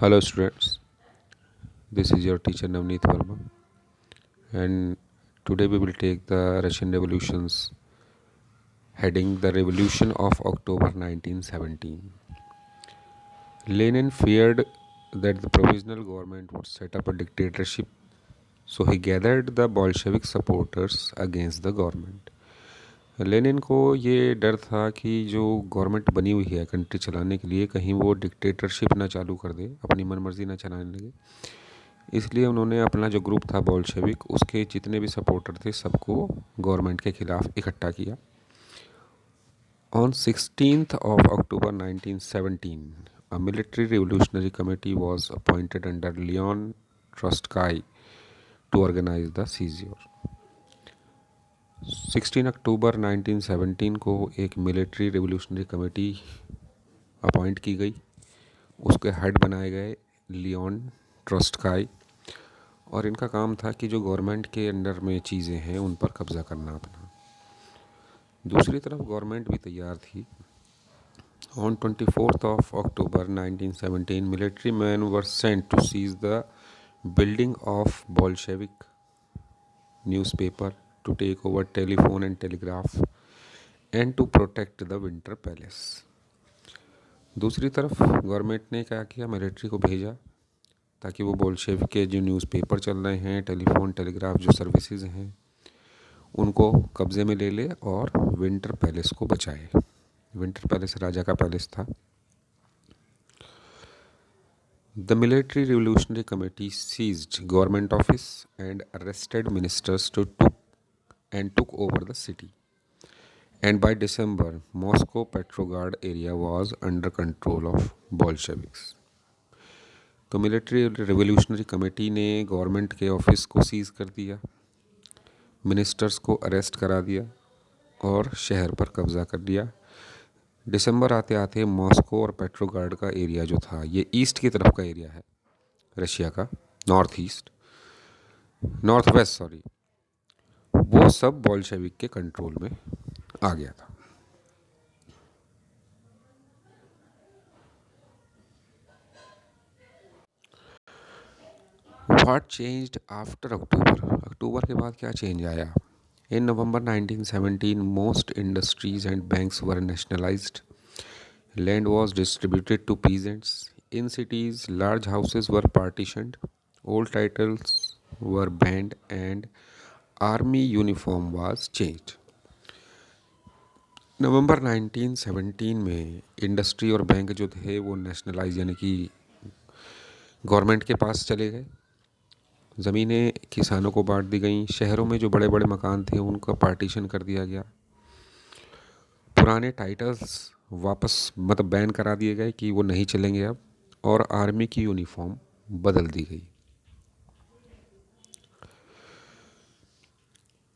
Hello students, this is your teacher Navneet Verma, and today we will take the Russian revolutions heading the Revolution of October 1917. Lenin feared that the provisional government would set up a dictatorship, so he gathered the Bolshevik supporters against the government. Lenin को ये डर था कि जो government बनी हुई है country चलाने के लिए कहीं वो डिक्टेटरशिप ना चालू कर दे, अपनी मनमर्जी ना चलाने लगे। इसलिए उन्होंने अपना जो ग्रुप था बोल्शेविक, उसके जितने भी सपोर्टर थे सबको गवर्नमेंट के खिलाफ इकट्ठा किया। On 16th of October 1917, a military revolutionary committee was appointed under Leon Trotsky to organize the seizure. 16 अक्टूबर 1917 को एक मिलिट्री रिवोल्यूशनरी कमेटी अपॉइंट की गई। उसके हेड बनाए गए लियोन ट्रोट्स्की, और इनका काम था कि जो गवर्नमेंट के अंडर में चीज़ें हैं उन पर कब्ज़ा करना अपना। दूसरी तरफ गवर्नमेंट भी तैयार थी। On 24th of October 1917, military men were sent to seize the building of Bolshevik newspaper, to take over telephone and telegraph, and to protect the Winter Palace. दूसरी तरफ गवर्नमेंट ने क्या किया, मिलिट्री को भेजा ताकि वो बोल्शेविक के जो न्यूज़पेपर चल रहे हैं, टेलीफोन टेलीग्राफ जो सर्विसेज हैं, उनको कब्ज़े में ले ले और विंटर पैलेस को बचाए। विंटर पैलेस राजा का पैलेस था। The military revolutionary committee seized government office and arrested ministers took over the city. And by December, Moscow Petrograd area was under control of Bolsheviks. तो मिलिट्री रिवोल्यूशनरी कमेटी ने government के office को seize कर दिया, ministers को arrest करा दिया और शहर पर कब्ज़ा कर लिया। दिसंबर आते आते मॉस्को और पेट्रोग्राड का एरिया जो था, ये ईस्ट की तरफ का एरिया है रशिया का, नॉर्थ वेस्ट सॉरी, वो सब बोल्शेविक के कंट्रोल में आ गया था। व्हाट चेंज्ड आफ्टर अक्टूबर के बाद क्या चेंज आया? इन नवंबर 1917, most industries and banks were nationalised. Land was distributed to peasants. In cities, large houses were partitioned. Old titles were banned and army uniform was changed. नवंबर 1917 में industry और bank जो थे वो nationalise यानी कि गवर्नमेंट के पास चले गए। ज़मीनें किसानों को बांट दी गई। शहरों में जो बड़े बड़े मकान थे उनका पार्टीशन कर दिया गया। पुराने टाइटल्स वापस मतलब बैन करा दिए गए कि वो नहीं चलेंगे अब, और आर्मी की यूनिफॉर्म बदल दी गई।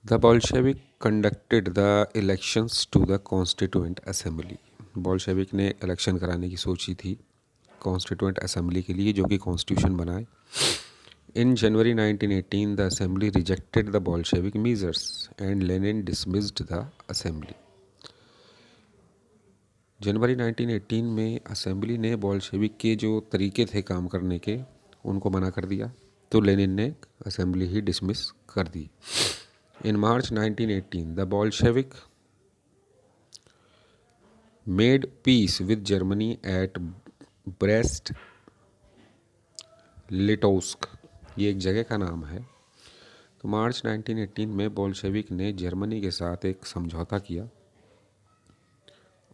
The Bolshevik conducted the elections to the constituent assembly. Bolshevik ने इलेक्शन कराने की सोची थी कॉन्स्टिट्यूएंट असेंबली के लिए, जो कि कॉन्स्टिट्यूशन बनाए। In January 1918, the assembly rejected the Bolshevik measures and Lenin dismissed the assembly. जनवरी 1918 में असेंबली ने बोल्शेविक के जो तरीके थे काम करने के उनको मना कर दिया, तो लेनिन ने असेंबली ही डिसमिस कर दी। In March 1918, the Bolshevik made peace with Germany at Brest Litovsk, ये एक जगह का नाम है। तो मार्च 1918 में बोल्शेविक ने जर्मनी के साथ एक समझौता किया,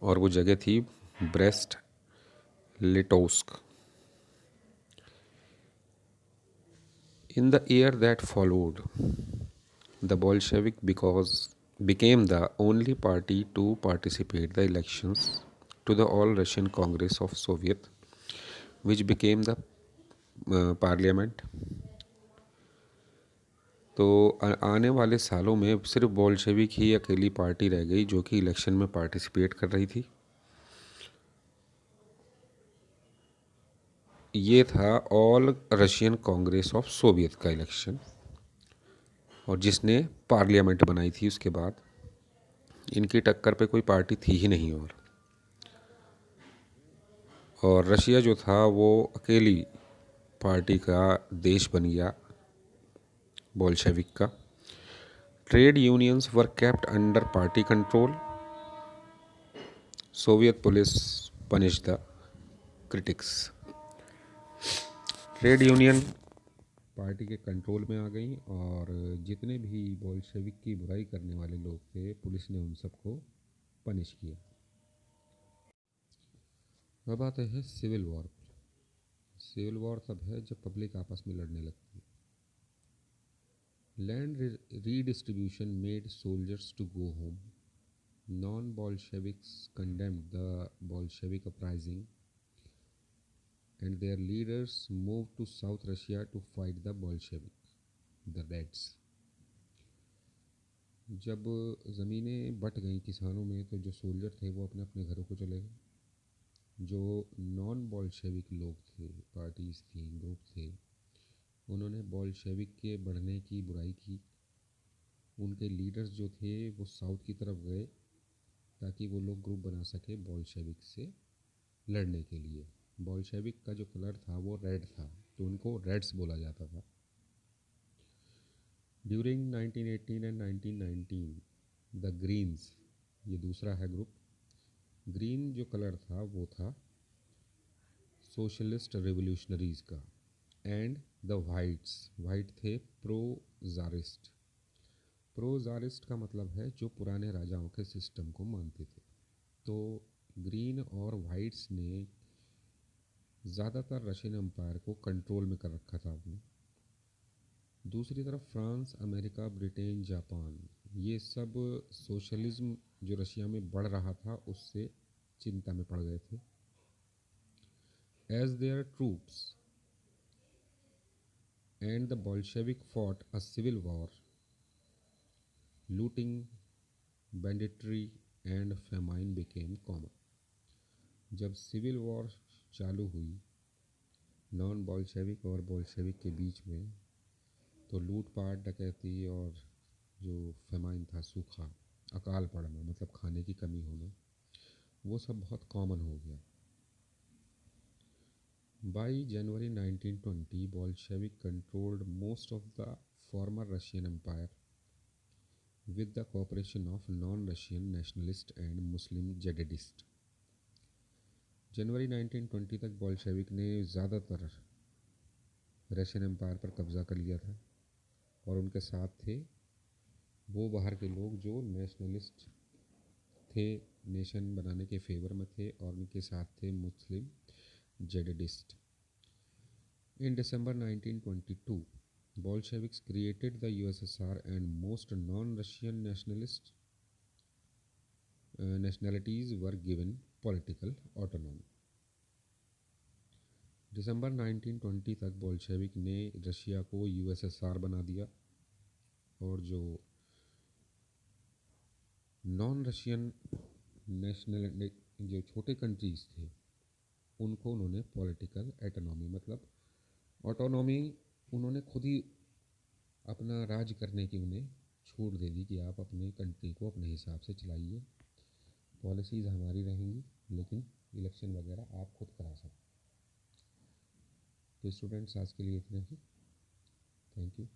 और वो जगह थी breast लिटोस्क। In the year that followed, the Bolshevik became the only party to participate the elections to the All-Russian Congress of Soviet, which became the parliament. तो आने वाले सालों में सिर्फ बोल्शेविक ही अकेली पार्टी रह गई जो कि इलेक्शन में पार्टिसिपेट कर रही थी। ये था all Russian Congress of Soviet का इलेक्शन, और जिसने पार्लियामेंट बनाई थी उसके बाद। इनकी टक्कर पे कोई पार्टी थी ही नहीं। और रशिया जो था वो अकेली पार्टी का देश बन गया बोल्शेविक का। Trade unions were kept under party control. Soviet police punish the critics. Trade union party के कंट्रोल में आ गई और जितने भी बोल्शेविक की बुराई करने वाले लोग थे पुलिस ने उन सबको पनिश किया। अब आते हैं सिविल वॉर। सिविल वॉर तब है जब पब्लिक आपस में लड़ने लगती है। Land redistribution made soldiers to go home. Non Bolsheviks condemned the Bolshevik uprising and their leaders moved to South Russia to fight the Bolshevik, the Reds. जब ज़मीनें बट गई किसानों में तो जो सोल्जर थे वो अपने अपने घरों को चले गए। जो नॉन बोल्शेविक लोग थे, पार्टीज़ थी, ग्रुप थे, उन्होंने बोल्शेविक के बढ़ने की बुराई की। उनके लीडर्स जो थे वो साउथ की तरफ गए ताकि वो लोग ग्रुप बना सके बोल्शेविक से लड़ने के लिए। बोल्शेविक का जो कलर था वो रेड था, तो उनको रेड्स बोला जाता था। ड्यूरिंग 1918 एंड 1919 द ग्रीन्स, ये दूसरा है ग्रुप। ग्रीन जो कलर था वो था सोशलिस्ट रिवोल्यूशनरीज का। एंड द वाइट्स, वाइट थे प्रो ज़ारिस्ट। प्रो ज़ारिस्ट का मतलब है जो पुराने राजाओं के सिस्टम को मानते थे। तो ग्रीन और वाइट्स ने ज़्यादातर रशियन एम्पायर को कंट्रोल में कर रखा था अपने। दूसरी तरफ फ्रांस, अमेरिका, ब्रिटेन, जापान, ये सब सोशलिज्म जो रशिया में बढ़ रहा था उससे चिंता में पड़ गए थे। As their troops and the Bolshevik fought a civil war, looting, banditry and famine became common. जब सिविल वॉर चालू हुई नॉन बोल्शेविक और बोल्शेविक के बीच में, तो लूटपाट, डकैती और जो फेमाइन था, सूखा, अकाल पड़ना मतलब खाने की कमी होना, वो सब बहुत कॉमन हो गया। By January 1920 Bolshevik controlled most of the former Russian empire with the cooperation of non-Russian nationalist and Muslim jihadists. जनवरी 1920 तक बोल्शेविक ने ज़्यादातर रशियन एम्पायर पर कब्ज़ा कर लिया था और उनके साथ थे वो बाहर के लोग जो नेशनलिस्ट थे, नेशन बनाने के फेवर में थे, और उनके साथ थे मुस्लिम jihadist. In December 1922, Bolsheviks created the USSR and most non-Russian nationalities were given political autonomy. दिसंबर 1920 तक बोल्शेविक ने रशिया को यूएसएसआर बना दिया और जो नॉन रशियन नेशनल जो छोटे कंट्रीज़ थे उनको उन्होंने पॉलिटिकल एटोनॉमी मतलब ऑटोनॉमी, उन्होंने खुद ही अपना राज करने की उन्हें छूट दे दी कि आप अपने कंट्री को अपने हिसाब से चलाइए, पॉलिसीज़ हमारी रहेंगी लेकिन इलेक्शन वगैरह आप खुद करा सकते। तो स्टूडेंट्स आज के लिए इतना ही। Thank you.